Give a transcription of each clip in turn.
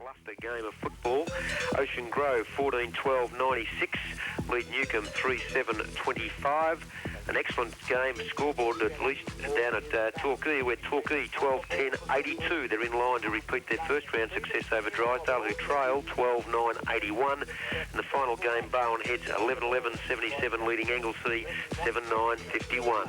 lacklustre game of football. Ocean Grove 14-12-96, lead Newcombe 3-7-25. An excellent game scoreboard, at least down at Torquay, where Torquay 12-10-82. They're in line to repeat their first round success over Drysdale, who trailed 12-9-81. In the final game, Barwon Heads 11-11-77, leading Anglesea 7-9-51.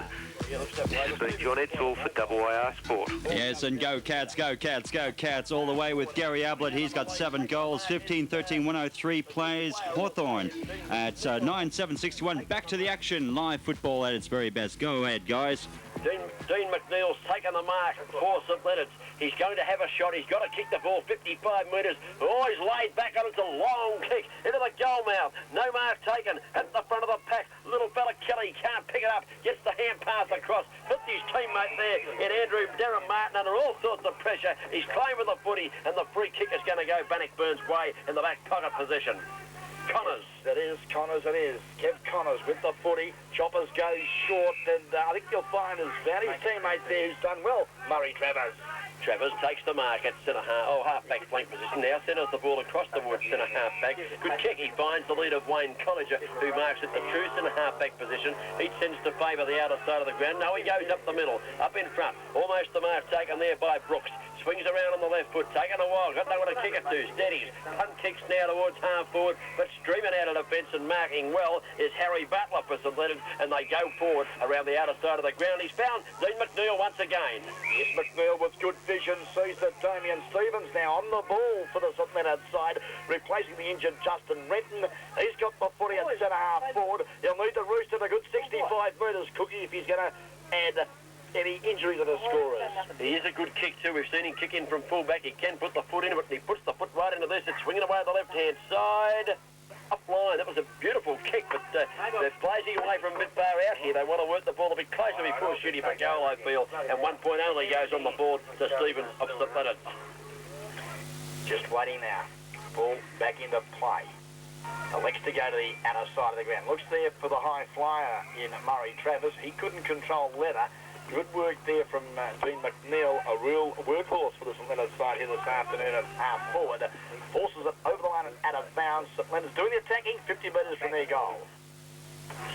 This has been John Edsall for WAR Sport. Yes, and go Cats, go Cats, go Cats, all the way with Gary Ablett. He's got 7 goals, 15-13-103 plays. Hawthorn at 9-7-61. Back to the action, live football at its very best. Go ahead, guys. Dean McNeil's taken the mark for St Leonard's. He's going to have a shot. He's got to kick the ball 55 metres. Oh, he's laid back on it. It's a long kick into the goal mouth. No mark taken at the front of the pack. Little fella Kelly can't pick it up. Gets the hand pass across. Puts his teammate there in Darren Martin under all sorts of pressure. He's claiming the footy, and the free kick is going to go Bannockburn's way in the back pocket position. Connors. It is Connors, it is. Kev Connors with the footy. Choppers goes short, and I think you'll find his teammate there who's done well, Murray Travers. Travers takes the mark at half-back flank position. Now centres the ball across the wood, centre half-back. Good kick. He finds the lead of Wayne Colliger, who marks at the true centre half-back position. He tends to favour the outer side of the ground. No, he goes up the middle, up in front. Almost the mark taken there by Brooks. Swings around on the left foot, taking a while. Got nowhere to kick it to. Steadies. Punt kicks now towards half-forward, but streaming out of defence and marking well is Harry Butler for St Leonard, and they go forward around the outer side of the ground. He's found Dean McNeil once again. Yes, McNeil with good vision sees that Damien Stevens now on the ball for the St Leonard side, replacing the injured Justin Renton. He's got the footy at centre half forward. He'll need to roost at a good 65 metres, Cookie, if he's going to add any injury to the scorers. He is a good kick too. We've seen him kick in from full-back. He can put the foot into it, and he puts the foot right into this. It's swinging away on the left-hand side. Up-line. That was a beautiful kick, but they're blazing away from mid-bar out here. They want to work the ball a bit closer before shooting for goal, I feel. And 1 point only goes on the board to Stevens of St Leonard. Just waiting now. Ball back into play. Elects to go to the outer side of the ground. Looks there for the high flyer in Murray Travers. He couldn't control leather. Good work there from Dean McNeil, a real workhorse for the St Leonard side here this afternoon at half forward. Forces it over the line and out of bounds. St Leonard's doing the attacking 50 metres from their goal.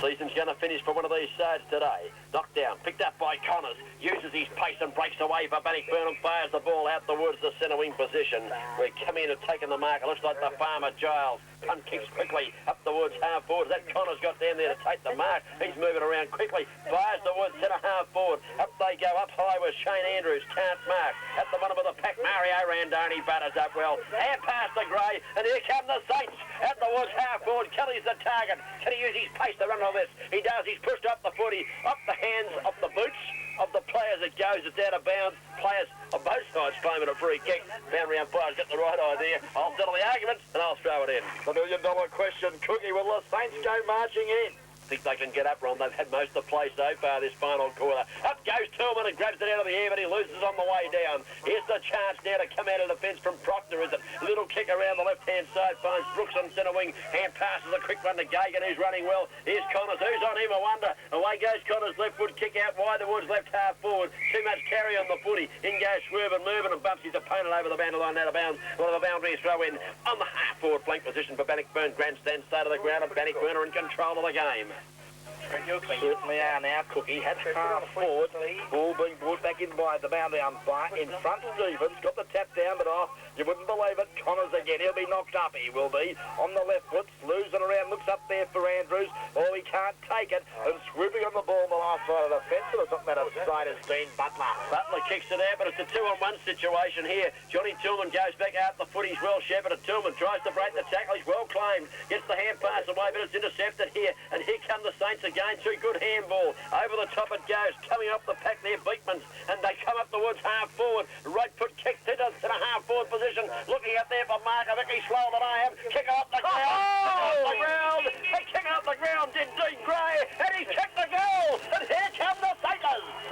Season's going to finish for one of these sides today. Knocked down, picked up by Connors, uses his pace and breaks away for Bannockburn and fires the ball out towards the centre wing position. We're coming in and taking the mark. It looks like the farmer Giles. Punt kicks quickly up towards half forward. That Connors got down there to take the mark. He's moving around quickly. Fires towards centre half forward. Up they go, up high with Shane Andrews. Can't mark. At the bottom of the pack, Mario Randoni batters up well. Hand past the Grey, and here come the Saints. Out towards half forward. Kelly's the target. Can he use his pace to run all this? He does. He's pushed up the footy, up the hands, of the boots of the players. It goes. It's out of bounds. Players on both sides claiming a free kick. Boundary umpires got the right idea. I'll settle the argument and I'll throw it in. The $1 million question, Cookie. Will the Saints go marching in? Think they can get up, Ron. They've had most of the play so far this final quarter. Up goes Tillman and grabs it out of the air, but he loses on the way down. Here's the chance now to come out of defence from Proctor, is it? Little kick around the left-hand side, finds Brooks on centre wing. Hand passes a quick run to Gagan, who's running well. Here's Connors, who's on him, I wonder. Away goes Connors, left foot kick out wide towards left half forward. Too much carry on the footy. In goes Swerven, moving and bumps his opponent over the boundary line, out of bounds. One of the boundaries throw in on the half-forward flank position for Bannockburn. Grandstand side of the ground, and Bannockburn are in control of the game. Certainly are now, Cookie. Had half forward. Ball being brought back in by the boundary umpire. In front, Stevens. Got the tap down, but off. You wouldn't believe it. Connors again. He'll be knocked up. He will be. On the left foot. Slews it around. Looks up there for Andrews. Oh, he can't take it. And swooping on the ball on the last side of the fence. Or something that side is Dean Butler. Butler kicks it out, but it's a 2-on-1 situation here. Johnny Tillman goes back out the foot. He's well shepherded. Tillman tries to break the tackle. He's well claimed. Gets the hand pass away, but it's intercepted here. And here come the Saints again. Two good handball. Over the top it goes. Coming up the pack there, Beekmans. And they come up towards half forward. Right foot kick to the half forward position. Looking up there for Markovic. He's slower than I am. Kick off the ground. Kick off the ground did Dean Gray. And he kicked the goal. And here come the Saints.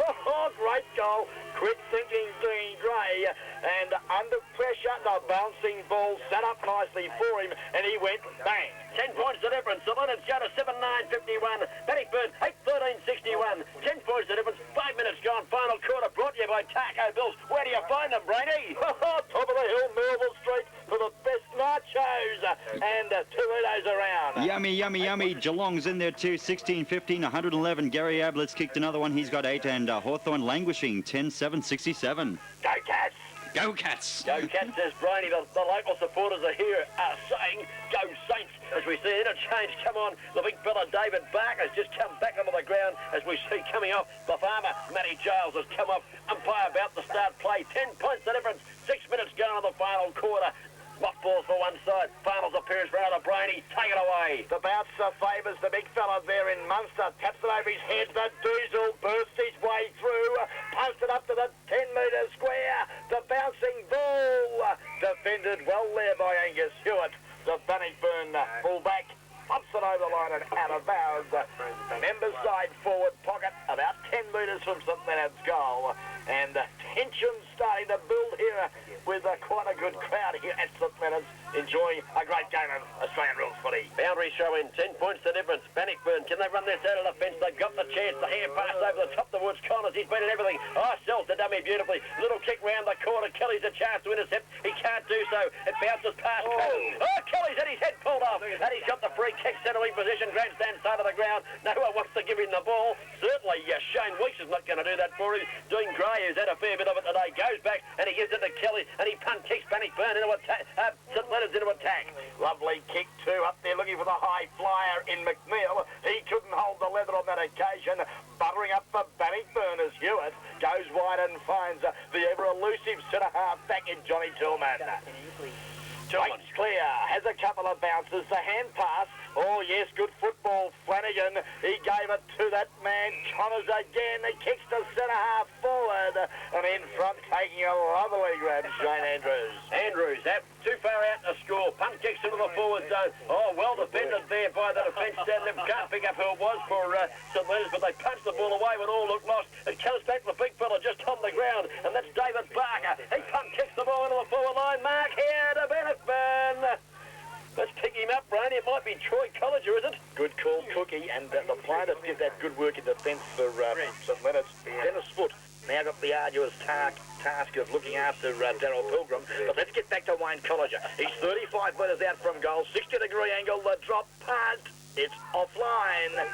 Oh, great goal. Quick thinking Dean Gray. And under pressure, the bouncing ball set up nicely for him. And he went bang. 10 points the difference. The Leonard's go to 7-9-51. Bannockburn 8-13-61. 10 points the difference. 5 minutes gone. Final quarter brought to you by Taco Bills. Where do you find them, Brady? Top of the hill, Melville Street. and 2 Udos around. Yummy, yummy, yummy. Geelong's in there too. 16-15, 111. Gary Ablett's kicked another one. He's got 8. And Hawthorn languishing. 10-7, 67. Go Cats! Go Cats! Go Cats, says Brainy. The local supporters are here saying go Saints as we see interchange come on. The big fella David Barker has just come back onto the ground as we see coming off. The farmer Matty Giles has come off. Umpire about to start play. 10 points the difference. 6 minutes gone on the final quarter. Mothballs for one side. Finals appearance for another Brainy. Take it away. The bouncer favours the big fella there in Munster. Taps it over his head. The Diesel bursts his way through. Punts it up to the 10-metre square. The bouncing ball. Defended well there by Angus Hewitt. The Bannockburn fullback pumps it over the line and out of bounds. Members side forward pocket about 10 metres from St Leonard's goal. And tension starting to build here with quite a good crowd here at St Leonard's enjoying a great game of Australian rules footy. Boundary show in 10 points the difference. Bannockburn, can they run this out of the fence? They've got the chance. The hand pass over the top towards Connors. He's been in everything. Sells the dummy beautifully. Little kick round the corner. Kelly's a chance to intercept. He can't do so. It bounces past Kelly. Kelly's had his head pulled off. And he's got the free kick centre wing position. Grandstand side of the ground. No one wants to give him the ball. Certainly Shane Weeks is not going to do that for him. Dean Gray, who's had a fair bit of it today, goes back and he gives it to Kelly and he punt kicks Bannockburn into attack. St Leonard's into attack. Lovely kick too up there looking for the high flyer in McNeil. He couldn't hold the leather on that occasion. Buttering up for Bannockburn as Hewitt goes wide and finds the ever elusive centre half back in Johnny Tillman. Waits clear, has a couple of bounces, the hand pass, oh yes, good football, Flanagan, he gave it to that man, Connors again, he kicks to centre half forward, and in front taking a lovely grab, Shane Andrews. Andrews, too far out to score, punt kicks into the forward zone, well defended there by the defence down there, can't pick up who it was for St Leonard's, but they punched the ball away when all looked lost, it comes back to the big fella just on the ground, and that's David Barker, he punt kicks the ball into the forward line, mark here to Bannockburn. Let's pick him up, Brainy. It might be Troy Colliger, is it? Good call, Cookie, and the player that did that good work in defence for St Leonard's, Dennis Foote, now got the arduous task of looking after Darryl Pilgrim. But let's get back to Wayne Colliger. He's 35 metres out from goal, 60-degree angle, the drop punt. It's offline.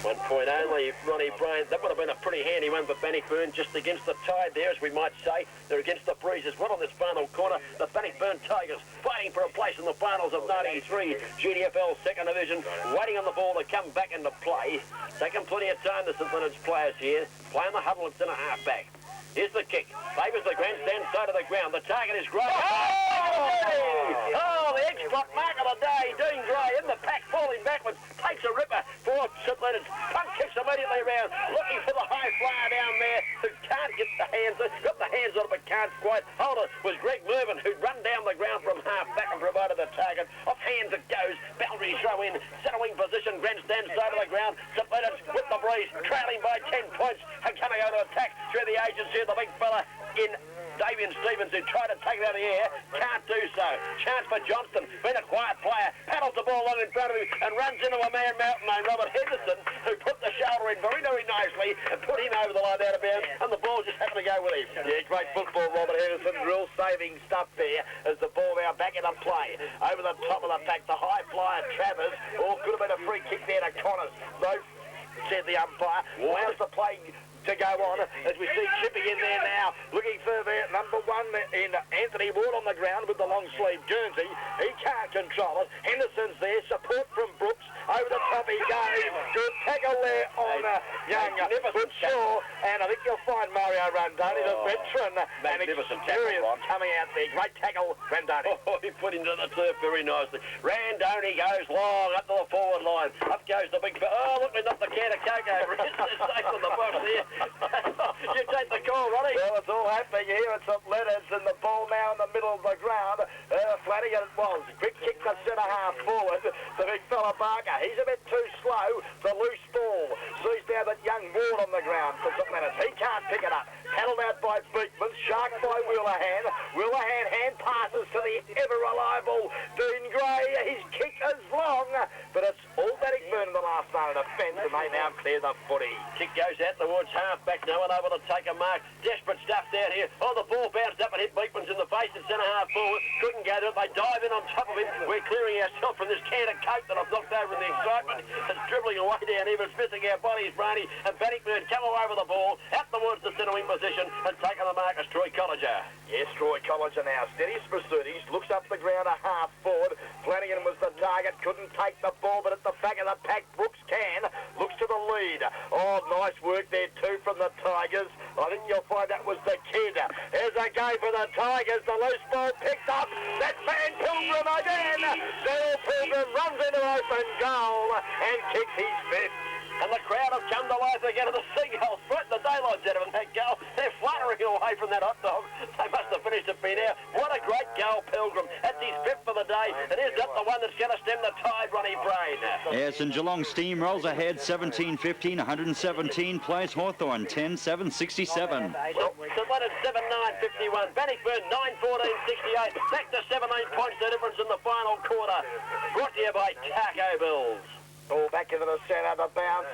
1 point only, Ronnie Brain. That would have been a pretty handy one for Bannockburn, just against the tide there, as we might say. They're against the breeze as well on this final corner. The Bannockburn Tigers fighting for a place in the finals of 93 GDFL Second Division, waiting on the ball to come back into play. Taking plenty of time, the St Leonard's players here, playing the huddle at centre half back. Here's the kick. Favours the grandstand side of the ground. The target is Gray. The X-Block mark of the day. Dean Gray in the pack, falling backwards. Takes a ripper for St Leonard's. Punt kicks immediately around. Looking for the high flyer down there who can't get the hands. Got the hands on it but can't quite hold it. Was Greg Mervyn who'd run down the ground from half back and provided the target. Off hands it goes. Boundary throw in. Centre wing position. Grandstand side of the ground. St Leonard's with the breeze. Trailing by 10 points. And coming over to attack through the agency. The big fella in Davian Stevens, who tried to take it out of the air, can't do so. Chance for Johnston, been a quiet player, paddles the ball on in front of him and runs into a man mountain named Robert Henderson, who put the shoulder in very, very nicely and put him over the line out of bounds, and the ball just happened to go with him. Yeah, great football, Robert Henderson, real saving stuff there as the ball now back into play. Over the top of the pack, the high flyer Travers, could have been a free kick there to Connors. No, said the umpire, allows the play to go on as we see Chippy in there now, looking for their number one in Anthony Ward on the ground with the long sleeve Guernsey. He can't control it. Henderson's there, support from Brooks. Over the top he goes. Good tackle there on young Shaw. And I think you'll find Mario Randoni, the veteran, and experience coming out there. Great tackle, Randoni. He put him to the turf very nicely. Randoni goes long up to the forward line. Up goes the big... look, we knocked the can of Coke over. It's safe on the box there. You take the call, Ronnie. Well, it's all happening here at St Leonard's, and the ball now in the middle of the ground. Flanagan it was. Quick kick to centre half forward. The big fella Barker. He's a bit too slow. The loose ball. Sees now that young Ward on the ground for St Leonard's. He can't pick it up. Paddled out by Beekman, sharked by Wheelahan. Wheelahan hand passes to the ever-reliable Dean Gray. His kick is long, but it's all Bannockburn in the last line of defence, and they now clear the footy. Kick goes out towards half-back. No one able to take a mark. Desperate stuff down here. Oh, the ball bounced up and hit Beekman's in the face at centre-half forward. Couldn't go to it. They dive in on top of him. We're clearing ourselves from this can of coke that I've knocked over in the excitement. It's dribbling away down here, but it's missing our bodies, Brady. And Bannockburn come away with the ball out towards the centre wing position and taking the mark as Troy Colliger. Yes, Troy Colliger now. Steady as pursuit. Looks up the ground a half forward. Flanagan was the target. Couldn't take the ball, but at the back of the pack, Brooks can. Looks to the lead. Oh, nice work there too from the Tigers. I think you'll find that was the kid. There's a go for the Tigers. The loose ball picked up. That's Van Pilgrim again. Dale Pilgrim runs into open goal and kicks his fifth. And the crowd have come to life again, and the Seagulls frighten the daylights out of them, that goal. They're fluttering away from that hot dog. They must have finished it by now. What a great goal, Pilgrim. That's his fifth for the day, and is that the one that's going to stem the tide, Ronnie Brain? Yes, and Geelong steamrolls ahead 17-15, 117 plays Hawthorn 10-7, 67. Well, St Leonard's 7-9-51. Bannockburn 9-14-68. Back to 17 points the difference in the final quarter. Brought to you by Taco Bills. Ball back into the centre, the bounce.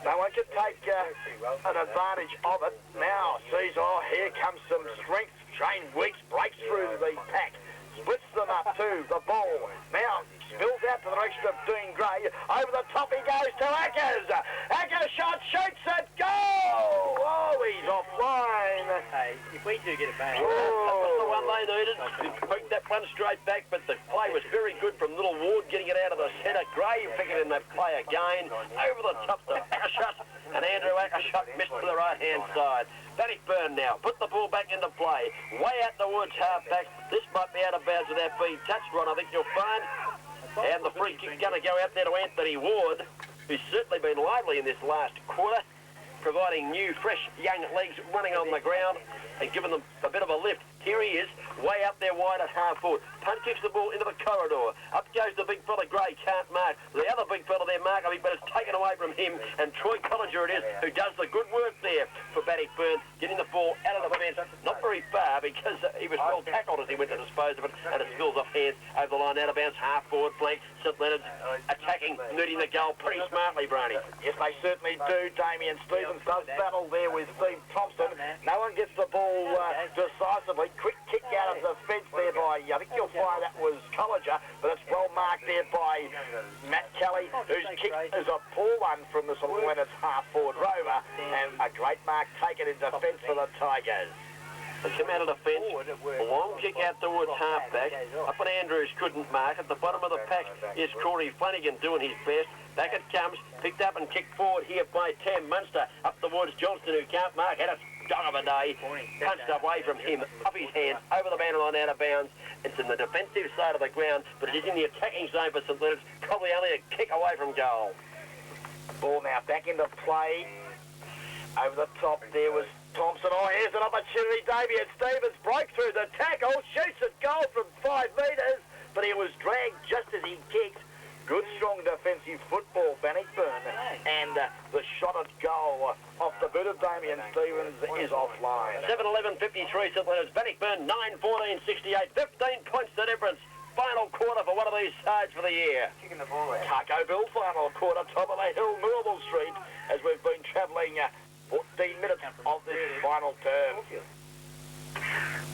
No one can take an advantage of it. Now sees, oh, here comes some strength. Shane Weeks breaks through the pack. Splits them up too. The ball now spills out to the direction of Dean Gray. Over the top he goes to Ackers. Ackers shot, shoots it, goal! Oh, he's offline. Hey, if we do get it back. That was the one they needed. Poked that one straight back, but the play was very good from Little Ward getting it out of the centre. Gray picking in that play again. Over the top to Ackershot, and Andrew Ackershot missed to the right-hand side. Bannockburn now put the ball back into play. Way out towards half-back. This might be out of bounds without being touched, Ron, I think you'll find. And the free kick's going to go out there to Anthony Ward, who's certainly been lively in this last quarter, providing new, fresh, young legs running on the ground and giving them a bit of a lift. Here he is, way up there wide at half forward. Punt kicks the ball into the corridor. Up goes the big fella Gray, can't mark. The other big fella there, Mark, but it's taken away from him. And Troy Colliger it is, who does the good work there for Bannockburn, getting the ball out of the fence. Not very far, because he was well tackled as he went to dispose of it, and it spills off hands over the line, out of bounds, half forward flank. St Leonard's attacking, needing the goal pretty smartly, Brownie. Yes, they certainly do. Damien Stevens does battle there with Steve Thompson. No one gets the ball decisively. Quick kick out of the fence there by, I think you'll find that was Colliger, but it's well marked there by Matt Kelly, whose kick is a poor one from the St Leonard's half-forward rover, and a great mark taken in defence for the Tigers. They come out of the fence, a long kick out towards half-back. Up and Andrews couldn't mark. At the bottom of the pack is Corey Flanagan doing his best. Back it comes, picked up and kicked forward here by Tam Munster. Up towards Johnston, who can't mark. Had a dog of a day. Punched away from him, up his hands, over the man line, out of bounds. It's in the defensive side of the ground, but it is in the attacking zone for St Leonard's. Probably only a kick away from goal. Ball now back into play. Over the top there was Thompson. Oh, here's an opportunity. Damien Stevens broke through the tackle, shoots at goal from 5 metres, but he was dragged just as he kicked. Good, strong defensive football, Bannockburn, and the shot at goal off the boot of Damien Stevens is offline. 7-11-53, St Leonard's. Bannockburn 9-14-68, 15 points the difference. Final quarter for one of these sides for the year. Taco Bill final quarter, top of the hill, Millwall Street, as we've been travelling 14 minutes of this final term.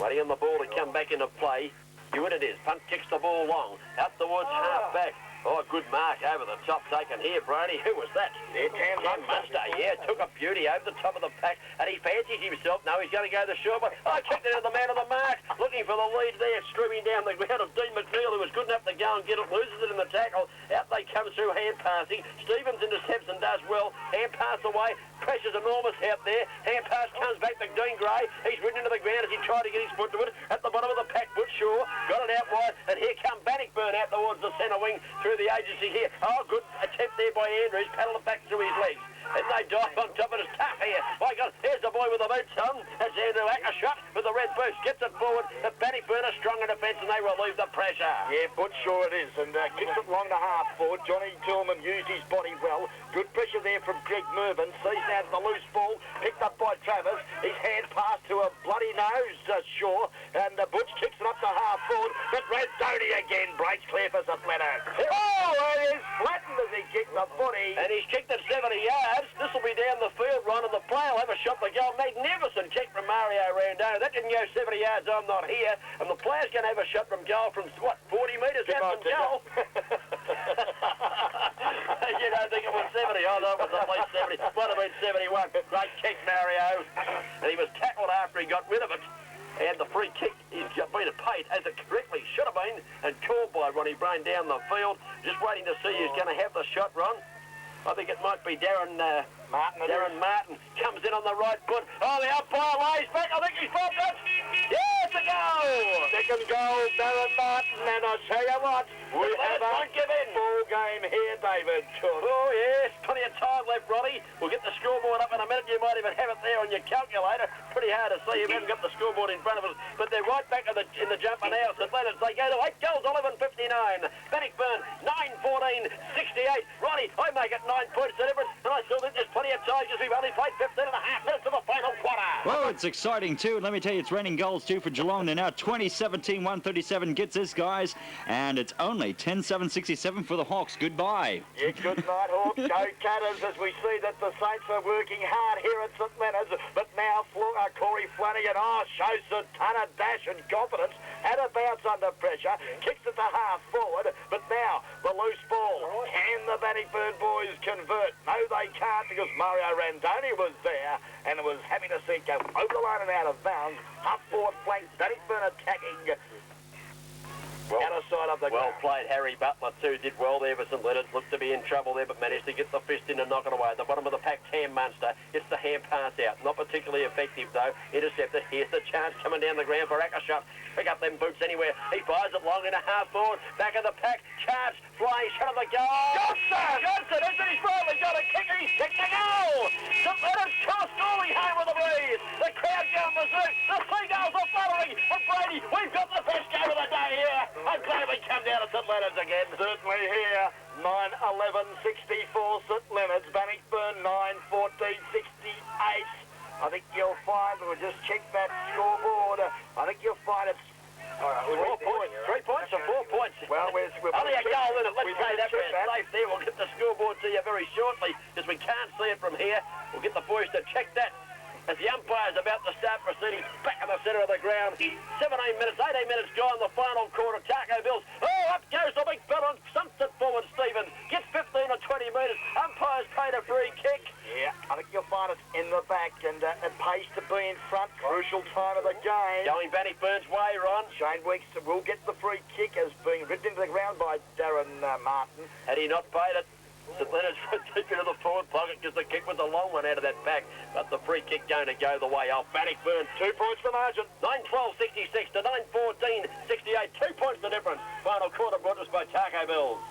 Waiting on the ball to come back into play. Here it is. Punt kicks the ball long. Out towards half-back. Oh, good mark over the top taken here, Brady. Who was that? Tam Munster. Yeah, took a beauty over the top of the pack, and he fancies himself. No, he's going to go the short one. Oh, kicked it at the man of the mark. Looking for the lead there, streaming down the ground of Dean McNeil, who was good enough to go and get it. Loses it in the tackle. Out they come through hand passing. Stevens intercepts and does well. Hand pass away. Pressure's enormous out there. Hand pass comes back to Dean Gray. He's ridden into the ground as he tried to get his foot to it. At the bottom of the pack, Butchshaw got it out wide, and here come Bannockburn out towards the centre wing through the agency here. Oh, good attempt there by Andrews. Paddle it back through his legs. And they dive on top of it. It's tough here. My God, here's the boy with the boots on. That's Andrew Ackershot with the red boots. Gets it forward. The Bannockburn are strong in defence, and they relieve the pressure. Yeah, Butchshaw it is. And kicks it long to half forward. Johnny Tillman used his body well. Good pressure there from Greg Mervyn. Sees now the loose ball. Picked up by Travis. His hand half forward, but Randoni again breaks clear for St Leonard. Oh, it is flattened as he kicked the footy. And he's kicked it 70 yards. This will be down the field, Ron, and the player will have a shot for goal. Magnificent kick from Mario Randoni. That didn't go 70 yards, I'm not here. And the player's going to have a shot from goal from, what, 40 metres out from goal? You don't think it was 70? I thought it was at least 70. Might have been 71. Great kick, Mario. And he was tackled after he got rid of it. And the free kick is been paid as it correctly should have been and called by Ronnie Brain down the field. Just waiting to see who's going to have the shot, Ron. I think it might be Darren Martin. Darren Martin comes in on the right foot. Oh, the umpire lays back. I think he's popped it. Yeah, it's a goal. Second goal, Darren Martin. And I tell you what, we have a full game here, David. Oh, yes. Plenty of time left, Ronnie. We'll get the scoreboard up in a minute. You might even have it there on your calculator. Pretty hard to see. You haven't got the scoreboard in front of us. But they're right back in the jumper now. St Leonard's, they go to 8 goals, 11.59. Bannockburn, 9.14, 68. Ronnie, I make it 9 points the difference. And I still think there's plenty of time because we've only played 15 and a half minutes of the final quarter. Well, it's exciting too. Let me tell you, it's raining goals too for Geelong. They're now 20-17, 137 gets this, guys. And it's only 10-7-67 for the Hawks. Goodbye. Yeah, good night, Hawks. Go Catters, as we see that the Saints are working hard here at St Leonard's. But now Corey Flanagan, shows a ton of dash and confidence. Had a bounce under pressure. Kicks it to half forward. But now the loose ball. Can the Bannockburn boys convert? No, they can't because Mario Randoni was there and was happy to see it go over the line and out of bounds. Half forward flank, Bannockburn attacking. Outer side of the Well ground. played, Harry Butler too. Did well there for St Leonard's. Looked to be in trouble there, but managed to get the fist in and knock it away. At the bottom of the pack, Cam Munster gets the hand pass out. Not particularly effective though. Intercepted. Here's the chance coming down the ground for Ackershot. Pick up them boots anywhere. He fires it long in a half forward. Back of the pack. Chance. Flying shot of the goal. Johnson! Isn't he finally got a kick? He's kicked the goal! St Leonard's scoring home with a breeze. The crowd going berserk. The seagulls are fluttering. And Brady, we've got the best game of the day here. I'm glad we come down to St Leonard's again. Certainly here, 9-11-64 St Leonard's, Bannockburn 9-14-68. I think you'll find, we'll just check that scoreboard, I think you'll find it's 4 points. 3 points or 4 points? Well, we're only a goal in it. Let's say that check we're safe there. We'll get the scoreboard to you very shortly because we can't see it from here. We'll get the boys to check that. As the umpire's about to start proceedings back in the centre of the ground. 17 minutes, 18 minutes gone, the final quarter. Taco Bills. Oh, up goes the big fella and stumps it forward, Stevens. Gets 15 or 20 metres. Umpire's paid a free kick. Yeah, I think you'll find it in the back and it pays to be in front. Crucial time of the game. Going Bannockburn's way, Ron. Shane Weeks will get the free kick as being ridden into the ground by Darren Martin. Had he not paid it, St Leonard's deep into the forward pocket because the kick was a long one out of that pack. But the free kick going to go the way of Bannockburn. 2 points the margin. 9-12-66 to 9-14-68. 2 points the difference. Final quarter brought us by Taco Bills.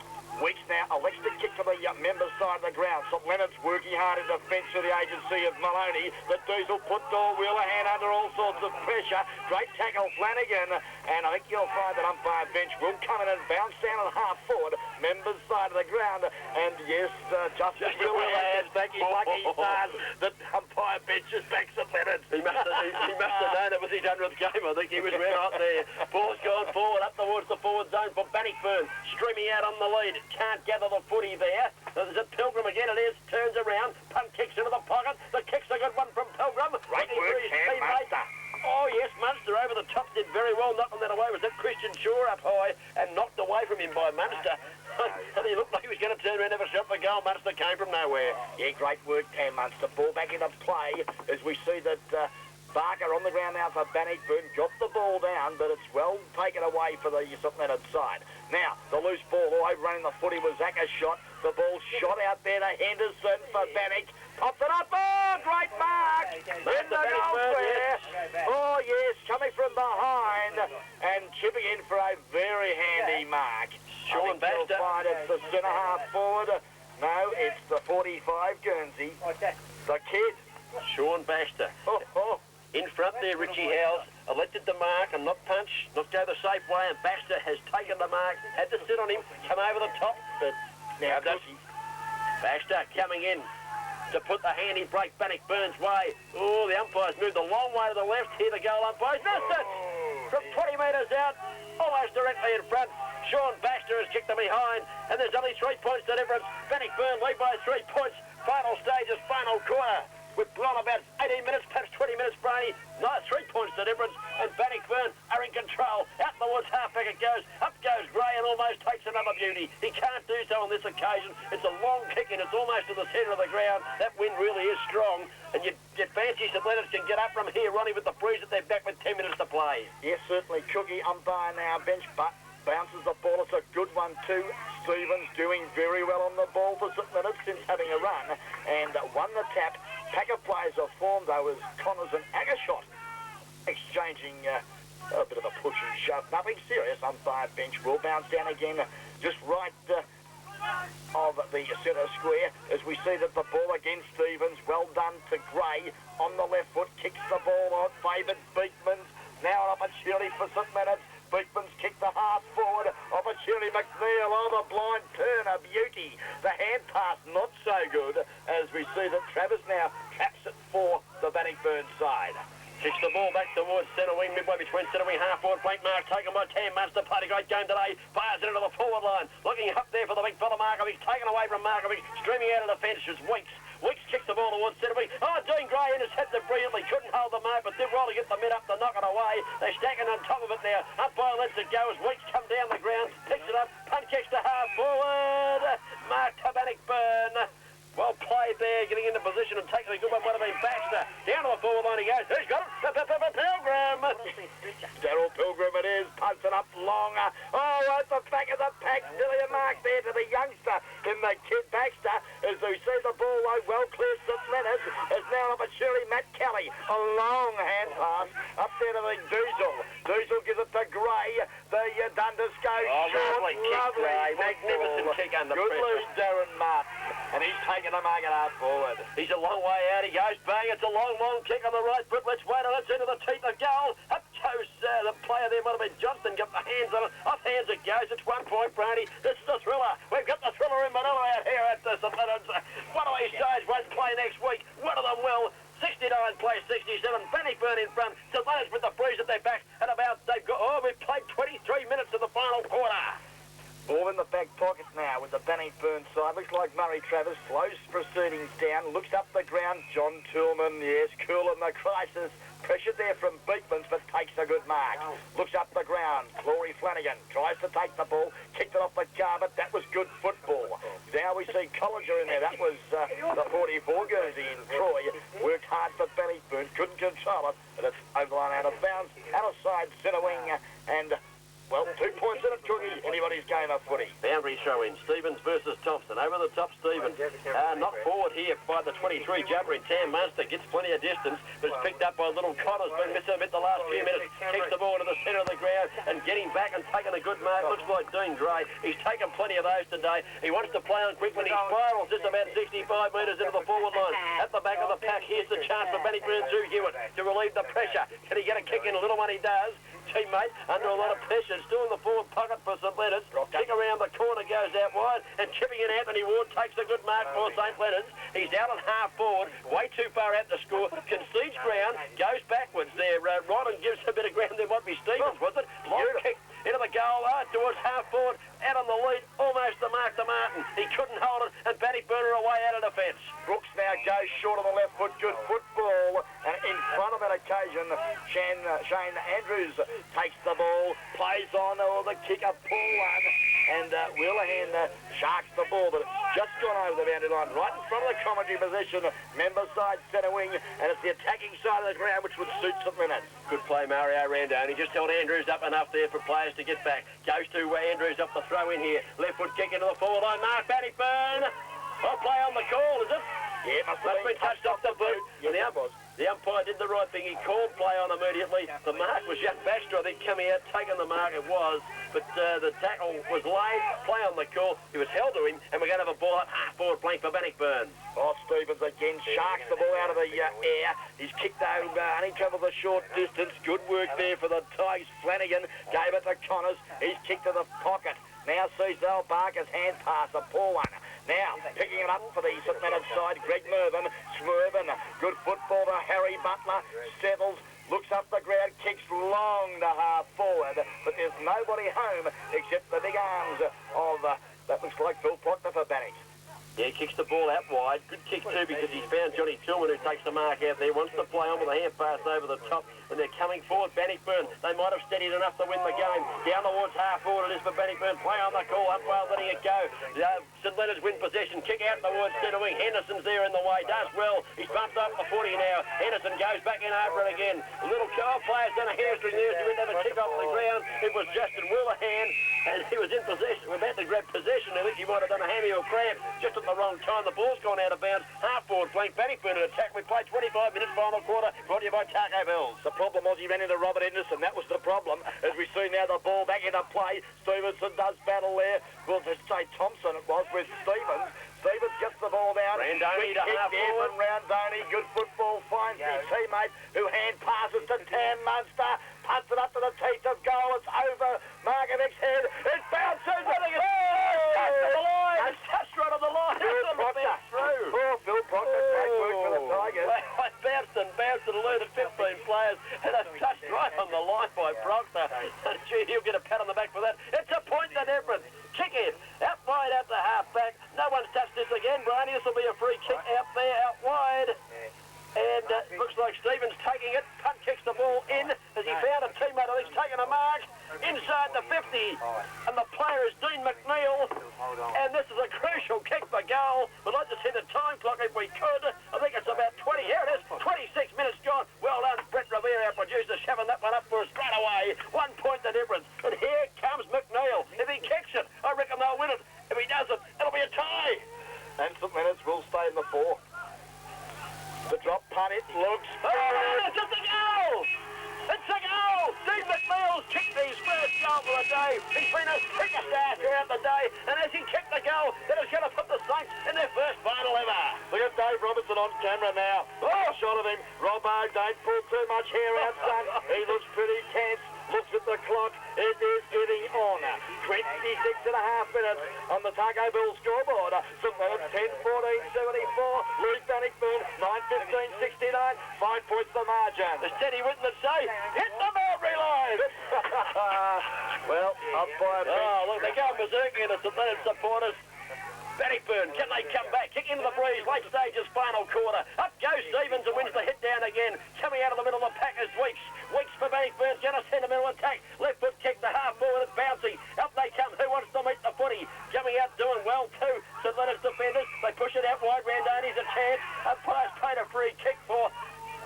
Weeks now elects to kick to the members' side of the ground. St Leonard's working hard in defence of the agency of Maloney. The Diesel put door wheel a hand under all sorts of pressure. Great tackle, Flanagan. And I think you'll find that umpire bench will come in and bounce down and half forward. Members' side of the ground. And yes, Justice Williams back. He's lucky he does. The umpire bench is back St Leonard's. He must have known it was his 100th game. I think he was red hot there. Ball's gone forward up towards the forward zone for Bannockburn. Streaming out on the lead. Can't gather the footy there. There's a Pilgrim again. It is. Turns around. Punt kicks into the pocket. The kick's a good one from Pilgrim. Great work, Cam Munster. Oh, yes, Munster over the top did very well, knocking that away. Was that Christian Shaw up high and knocked away from him by Munster? And he looked like he was going to turn around and have a shot for goal. Munster came from nowhere. Yeah, great work, Cam Munster. Ball back into play as we see that Barker on the ground now for Bannockburn. Got the ball down, but it's well taken away for the St Leonard side. Now, the loose ball all over running the footy was Zacker's shot. The ball shot out there to Henderson for Bannock. Popped it up. Oh, great mark. In the goal square. Oh, yes, coming from behind and chipping in for a very handy mark. Sean Baxter. Find it's the centre half forward. No, it's the 45 Guernsey. The kid. Sean Baxter. In front there, Richie Howes elected the mark and not punch, not go the safe way, and Baxter has taken the mark, had to sit on him, come over the top, but now does he? Baxter coming in to put the handy break Bannockburn's way. Oh, the umpire's moved a long way to the left. Here the goal umpire's missed it! From 20 metres out. directly in front. Sean Baxter has kicked them behind, and there's only 3 points to difference. Bannockburn lead by 3 points. Final stages, final quarter. We've gone about 18 minutes, perhaps 20 minutes, Brady. 3 points to difference, and Bannockburn are in control. Out the woods, halfback it goes. Up goes Gray and almost takes another beauty. He can't do so on this occasion. It's a long kick and it's almost to the centre of the ground. That wind really is strong, and you fancy St Leonard's can get up from here, Ronnie, with the breeze that they're back with 10 minutes to play. Yes, certainly. Cookie umpire now, bench, but bounces the ball. It's a good one too. Stevens doing very well on the ball for St Leonard's since having a run and won the tap. Pack of players are formed though as Connors and Agashot exchanging a bit of a push and shove. Nothing serious. Umpire bench will bounce down again just right of the centre square as we see that the ball against Stevens. Well done to Gray on the left foot. Kicks the ball on. Favoured Beekman's. Now an opportunity for St Leonard's. Beekman's kicked the half forward. Opportunity McNeil. Oh, the blind turn, a beauty. The hand pass not so good as we see that Travis now traps it for the Bannockburn side. Kicks the ball back towards centre wing, midway between centre wing, half forward flank mark taken by Tam Munster. Played a great game today. Fires it into the forward line. Looking up there for the big fella Markovic. Taken away from Markovic. Streaming out of the fence is Weeks. Weeks kicks the ball towards centre wing. Oh, Dean Gray intercepts it brilliantly. Couldn't hold the mark, but did well to get the mid up to knock it away. They're stacking on top of it now. Umpire lets it go as Weeks come down the ground. Picks it up. Punt kicks to half forward. Mark to Bannockburn. Well played there, getting into position and taking a good one. Would have been Baxter. Down to the forward line he goes. Who's got it? Pilgrim. Daryl Pilgrim it is. Punts it up long. Oh, at the back of the pack. Nearly a mark there to the youngster in the kid Baxter. As we see the ball low, well clear St Leonard's. As now opportunity Matt Kelly. A long hand pass up there to the Diesel. Diesel gives it to Gray. The Dundas goes short. Lovely kick, Gray. Magnificent kick under good pressure. Loose Darren Martin. And he's taking the market hard forward. He's a long way out. He goes bang. It's a long, long kick on the right foot. Let's wait on it. It's into the teeth of goal. Up goes the player there. Might have been Johnston. Got the hands on it. Off hands it goes. It's 1 point, Brady. This is the thriller. We've got the thriller in Manila out here at St Leonard's. One of these sides won't play next week. One of them will. 69 plays 67. Bannockburn in front. St Leonard's with the breeze at their back. And about they've got. Oh, we've played 23 minutes of the final quarter. Ball in the back pocket now with the Bannockburn side. Looks like Murray Travis slows proceedings down. Looks up the ground. John Tillman, yes, cool in the crisis. Pressured there from Beekman's, but takes a good mark. Looks up the ground. Clory Flanagan tries to take the ball. Kicked it off the carpet. That was good football. Now we see Collinger in there. That was the 44 Guernsey in Troy. Worked hard for Bannockburn. Couldn't control it. But it's over the line out of bounds. Out of side, centre wing. And well, 2 points in it, Cookie. Anybody's game of footy. Boundary throw in. Stevens versus Thompson. Over the top, Stevens. Knocked forward here by the 23, Jabbering. Tam Munster gets plenty of distance, but it's picked up by little Connors. Been missing a bit the last few minutes. Kicks the ball to the centre of the ground and getting back and taking a good mark. Looks like Dean Gray. He's taken plenty of those today. He wants to play on quick when he spirals just about 65 metres into the forward line. At the back of the pack, here's the chance for Bannockburn to Hewitt to relieve the pressure. Can he get a kick in? A little one he does. Teammate under a lot of pressure, still in the forward pocket for St Leonard's. Kick around the corner, goes out wide, and chipping in Anthony Ward takes a good mark for St Leonard's. He's out on half forward, way too far out to score, concedes ground, goes backwards there. Rodden gives a bit of ground. There might be Stevens, was it? Long kick into the goal towards half forward, out on the lead, almost the mark to Martin. He couldn't hold it, and Bannockburn are away out of defence. Brooks now goes short on the left foot, good football, and in front of that occasion, Shane Andrews takes the ball, plays on, the kicker, pull one, and Wheelahan sharks the ball, but it's just gone over the boundary line, right in front of the commentary position, member side, centre wing, and it's the attacking side of the ground, which would suit St Leonard's. Good play, Mario Randone. He just held Andrews up enough there for players to get back. Goes to Andrews up the throw in here. Left foot kick into the forward line. Mark Bannockburn. Well, play on the call, is it? Yeah, must have been touched off the boot. Yeah, the umpire did the right thing. He called play on immediately. The mark was Jack Baxter, I think, coming out, taking the mark. It was, but the tackle was laid. Play on the call. He was held to him, and we're going to have a ball up half forward flank for Bannockburn. Oh, Stevens again sharks the ball out of the air. He's kicked over, only travelled a short distance. Good work there for the Tigers. Flanagan gave it to Connors. He's kicked to the pocket. Now sees Al Barker's hand pass, a poor one. Now, picking it up for the St Leonard's side, Greg Mervyn, Swervin, good football to Harry Butler, settles, looks up the ground, kicks long to half forward, but there's nobody home. Down towards half forward it is for Bannockburn. Play on the call. Umpire letting it go. St Leonard's win possession. Kick out towards centre wing. Henderson's there in the way. Does well. He's bumped up the 40 now. Henderson goes back in over it again. A little player's done a hamstring there. He went to have a kick off the ground. It was Justin Willihan, and he was in possession. We're about to grab possession. I think he might have done a hammy or cramp just at the wrong time. The ball's gone out of bounds. Half forward flank. Bannockburn at attack. We played 25 minutes final quarter. Brought to you by Taco Bells. The problem was he ran into Robert Henderson. That was the problem. As we see now the ball back into play. Stevenson does battle there. Well, to say Thompson it was with Stevens. Stevens gets the ball down. Randoni to half forward. Randoni, good football, finds his teammate who hand passes to Tam Munster. Punts it up to the teeth of goal. It's over Markovic's head. It bounces. It's touched the line. It's touched right on the line. Phil Proctor. Poor Phil Proctor. Great work for the Tigers. Well, bounced and alerted 15 players, and it's touched right on the line by Proctor. Gee, he'll get a pat on the back for that. It's a point to difference. Kick in. Out wide out the half back. No one's touched this again, Briny. This will be a free kick out there, out wide. And looks like Stevens taking it. Punt kicks the ball in as he found a teammate. I think he's taken a mark inside the 50. And the player is Dean McNeil. And this is a crucial kick for goal. We'd like to see the time clock if we could. I think it's about 20. Here it is. 26 minutes gone. Well done, Brett Revere, our producer, shoving that one up for us straight away. 1 point the difference. And here comes McNeil. If he kicks it, I reckon they'll win it. If he doesn't, it'll be a tie. And St Leonard's will stay in the 4. The drop punt, it looks... Oh, it's a goal! It's a goal! Dean McNeil's kicked his first goal for the day. He's been a superstar throughout the day, and as he kicked the goal, that is going to put the Saints in their first final ever. Look at Dave Robertson on camera now. Oh, shot of him. Robbo, don't pull too much hair out, son. He looks pretty tense. Looks at the clock. It is getting on. 26 and a half minutes on the Taco Bill scoreboard. St Leonard's 10-14-74. Louis Bannockburn 9-15-69. 5 points the margin. As Teddy Whitman say, hit the boundary line. Well, umpire. Oh, look, they're going berserk into St Leonard supporters. Bannockburn, can they come back? Kick into the breeze, late stages, final quarter. Up goes Stevens and wins the hit down again. Coming out of the middle of the pack is Weeks. Weeks for Bannockburn, going to send a middle attack. Left foot kick, the half forward, it's bouncy. Up they come, who wants to meet the footy? Coming out doing well too. St Leonard's defenders, they push it out wide. Randoni's a chance. Umpire's paid a free kick for...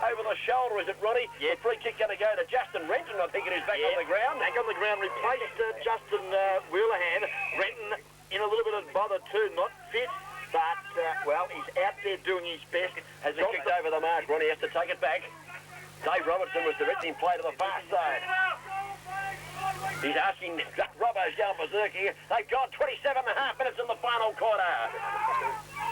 Over the shoulder, is it, Ronnie? Yeah. The free kick going to go to Justin Renton, I think it is, back on the ground. Back on the ground, replaced Justin Wheelahan. Renton in a little bit of bother too, not fit, but, well, he's out there doing his best. Has it kicked over the mark, Ronnie has to take it back. Dave Robertson was directing play to the far side. He's asking, Robbo's going berserk here. They've got 27 and a half minutes in the final quarter.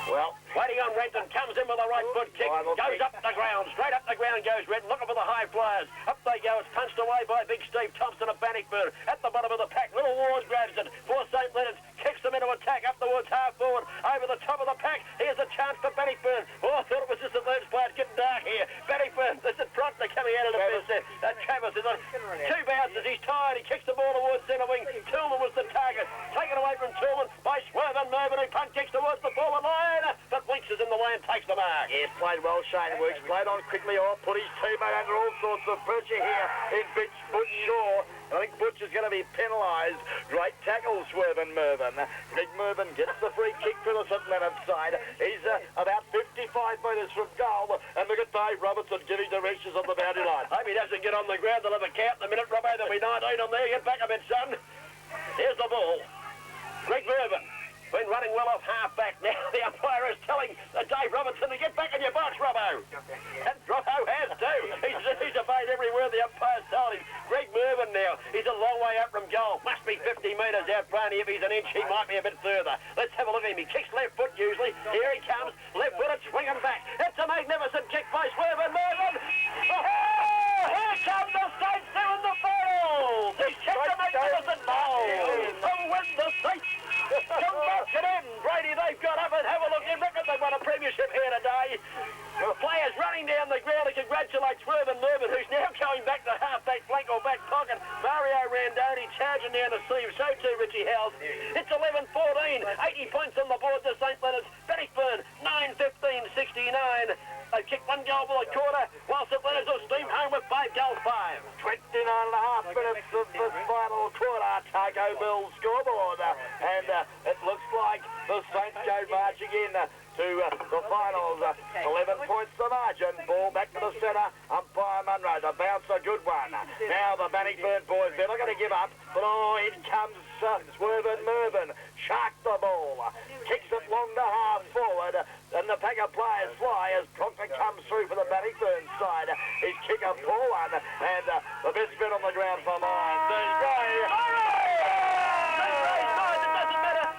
Well, waiting on Renton, comes in with a right foot kick, goes up the ground, straight up the ground goes Renton, looking for the high flyers. Up they go, it's punched away by big Steve Thompson of Bannockburn. At the bottom of the pack, Little Wars grabs it for St Leonard's, kicks them into attack, up towards half forward, over the top of the pack. Here's a chance for Bannockburn. Oh, I thought it was just St Leonard's player, it's getting dark here. Bannockburn, there's a Proctor coming out of the fence there. Travis is on 2 bounces, he's tired, he kicks the ball towards centre wing. Tillman was the target, taken away from Tillman by Swerve and Mervyn, who punt kicks towards the forward line. But Winks is in the way and takes the mark. Yes, played well, Shane Works. Played on quickly. Oh, put his teammate under all sorts of pressure here in Butch Shaw. I think Butch is going to be penalised. Great tackle, Swerve and Mervyn. Greg Mervyn gets the free kick for the St Leonard side. He's about 55 metres from goal. And look at Dave Robertson giving directions on the boundary line. Hope he doesn't get on the ground. They'll have a count in a minute, Robbo. There'll be 19 on there. Get back a bit, son. Here's the ball. Greg Mervyn. Been running well off half-back now. The umpire is telling Dave Robertson to get back in your box, Robbo. And Robbo has too. He's obeyed every word the umpire's told him. Greg Mervyn now. He's a long way up from goal. Must be 50 metres out front. If he's an inch, he might be a bit further. Let's have a look at him. He kicks left foot usually. Here he comes. Left footed, swinging back. It's a magnificent kick by Swerve and Mervyn. Oh, here comes the Saints doing the finals. He's kicked a magnificent goal. To win the Saints. Come back to them. Brady, they've got up and have a look. You reckon they've won a premiership here today. Players running down the ground to congratulate Swerve and Mervyn, who's now going back to half-back flank or back pocket. Mario Randoni, Chad margin down the seam. So too Richie Howes. It's 11-14. 80 points on the board to St Leonard's. Bannockburn 9-15-69. They kicked 1 goal for the quarter, while St Leonard's will steam home with 5 goals 5. 29.5 minutes of the final quarter. Taco Bill's scoreboard. And it looks like the Saints go marching in to the finals. 11 points the margin. Ball back to the centre. Umpire Munro. The bounce a good one. Now the Bannockburn boys, they're not going to give up. But in comes Swervin Mervin. Shark the ball. Kicks it long to half forward. And the pack of players fly as Proctor comes through for the Bannockburn side. His kick a poor one. And the best bit on the ground for mine. Dean Gray.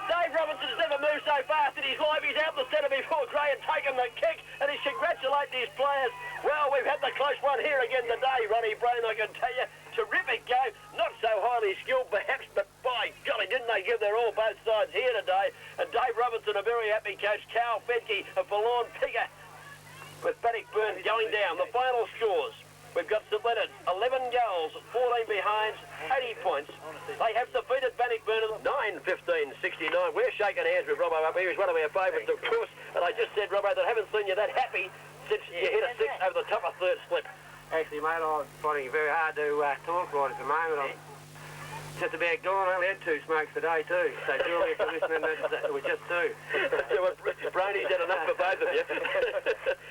Dave Robinson's never moved so fast in his life. He's out the centre before Gray had taken the kick, and he's congratulating his players. Well, we've had the close one here again today, Ronnie Brain, I can tell you. Terrific game. Not so highly skilled, perhaps, but by golly, didn't they give their all both sides here today? And Dave Robinson, a very happy coach. Carl Fedke, a forlorn figure, with Bannockburn going down. The final scores. We've got St Leonard's 11 goals, 14 behinds, 80 points. They have defeated Bannockburn 9-15-69. We're shaking hands with Robbo up here. He's one of our favourites, of course. And I just said, Robbo, that I haven't seen you that happy since you hit a 6 over the top of third slip. Actually, mate, I'm finding it very hard to talk right at the moment. I'm just about gone. I only had 2 smokes today too. So Julie, if you're listening, it was just 2. Brainy's had enough for both of you.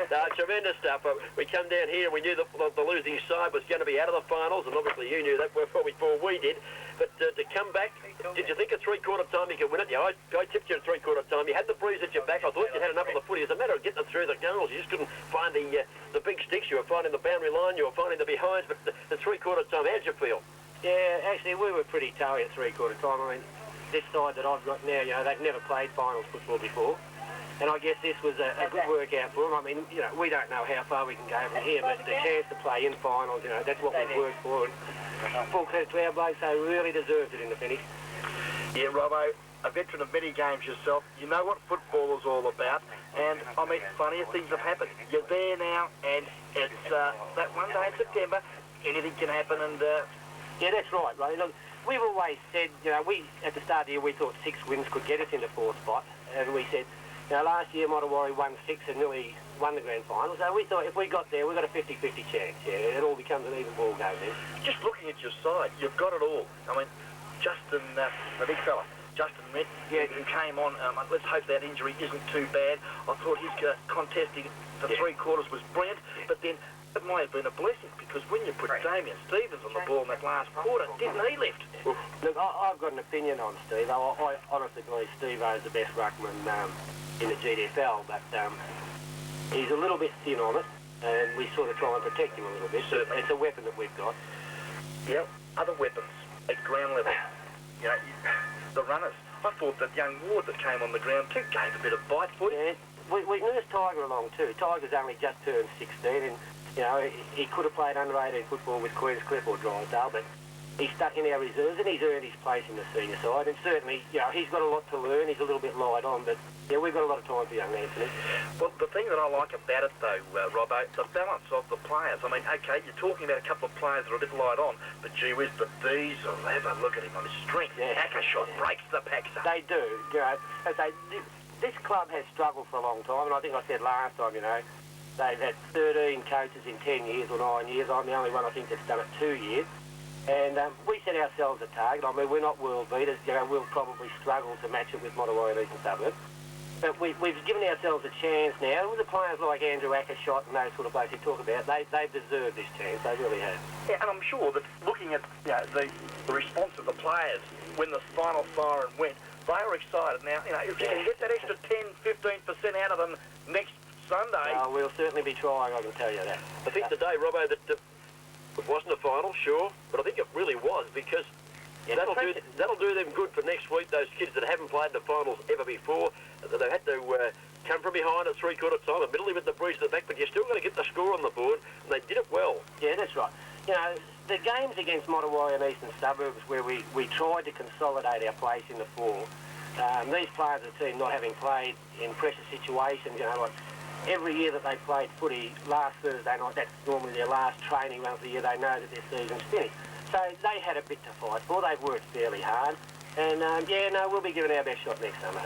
No, tremendous stuff. We come down here and we knew the losing side was going to be out of the finals, and obviously you knew that before we did. But to come back, did you think at three-quarter time you could win it? Yeah, I tipped you at three-quarter time. You had the breeze at your back. I thought you had enough of the footy. As a matter of getting it through the goals, you just couldn't find the big sticks. You were finding the boundary line, you were finding the behinds, but the three-quarter time, how'd you feel? Yeah, actually, we were pretty toey at three-quarter time. I mean, this side that I've got now, you know, they've never played finals football before. And I guess this was a good workout for them. I mean, you know, we don't know how far we can go from here, but the chance to play in finals, you know, that's what we've worked for. And full credit to our blokes, they really deserved it in the finish. Yeah, Robbo, a veteran of many games yourself, you know what football is all about. And, I mean, funnier things have happened. You're there now, and it's that one day in September, anything can happen, and... Yeah, that's right, Ronnie. Look, we've always said, you know, at the start of the year, we thought 6 wins could get us into 4th spot. And we said, you know, last year, Mottawarri won 6 and nearly won the grand final. So we thought if we got there, we got a 50-50 chance. Yeah, it all becomes an even ball game then. Just looking at your side, you've got it all. I mean, Justin, the big fella, Justin Rett, who came on, let's hope that injury isn't too bad. I thought his contesting the 3 quarters was brilliant, but then it might have been a blessing, because when you put Damien Stevens on the ball in that last quarter, didn't he lift? Look, I've got an opinion on Steve. I honestly believe Steve is the best ruckman in the GDFL, but he's a little bit thin on it, and we sort of try and protect him a little bit. Certainly. It's a weapon that we've got. Yep, other weapons at ground level. You know, the runners. I thought that young Ward that came on the ground too gave a bit of bite for you. Yeah, we nursed Tiger along too. Tiger's only just turned 16, and you know, he could have played under-18 football with Queenscliff or Drysdale, but he's stuck in our reserves and he's earned his place in the senior side. And certainly, you know, he's got a lot to learn. He's a little bit light on, but yeah, we've got a lot of time for young Anthony. Well, the thing that I like about it, though, Robbo, the balance of the players. I mean, okay, you're talking about a couple of players that are a bit light on, but gee whiz, but these are ever. Look at him on his strength. Yeah. Ackershot breaks the packs up. They do. You know, this club has struggled for a long time, and I think I said last time, you know, they've had 13 coaches in 10 years or 9 years. I'm the only one I think that's done it 2 years. And we set ourselves a target. I mean, we're not world beaters. You know, we'll probably struggle to match it with Mottawarri and Eastern Suburbs. But we've given ourselves a chance now. With the players like Andrew Ackershot and those sort of players you talk about, they've deserved this chance. They really have. Yeah, and I'm sure that looking at the response of the players when the final siren went, they were excited. Now, you know, if you can get that extra 10-15% out of them next Sunday... we'll certainly be trying, I can tell you that. I think today, Robbo, that it wasn't a final, sure, but I think it really was, because that'll do them good for next week, those kids that haven't played the finals ever before. They've had to come from behind at three-quarter time, admittedly with the breeze at the back, but you're still going to get the score on the board, and they did it well. Yeah, that's right. You know, the games against Mottawarri and Eastern Suburbs where we tried to consolidate our place in the 4, these players of the team not having played in pressure situations, you know, like every year that they played footy, last Thursday night, that's normally their last training run of the year, they know that their season's finished. So they had a bit to fight for. They've worked fairly hard. And, we'll be giving our best shot next summer.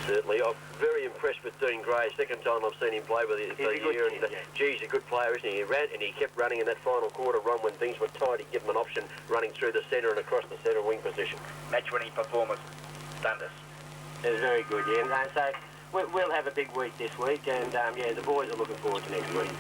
Certainly. I'm very impressed with Dean Gray. Second time I've seen him play with the year. And, he's a good player, isn't he? He ran and he kept running in that final quarter run when things were tight. He'd give him an option running through the centre and across the centre wing position. Match-winning performance. Dundas. It was very good, yeah. And so we'll have a big week this week, and the boys are looking forward to next week.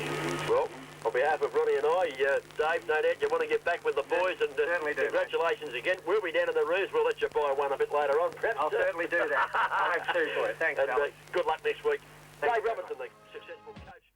Well, on behalf of Ronnie and I, Dave, no doubt you want to get back with the boys, and certainly do, congratulations again. We'll be down in the rooms. We'll let you buy one a bit later on, perhaps. I'll certainly do that. I'll have two for you. Thanks, and Alex. good luck next week. Dave Robertson, the successful coach.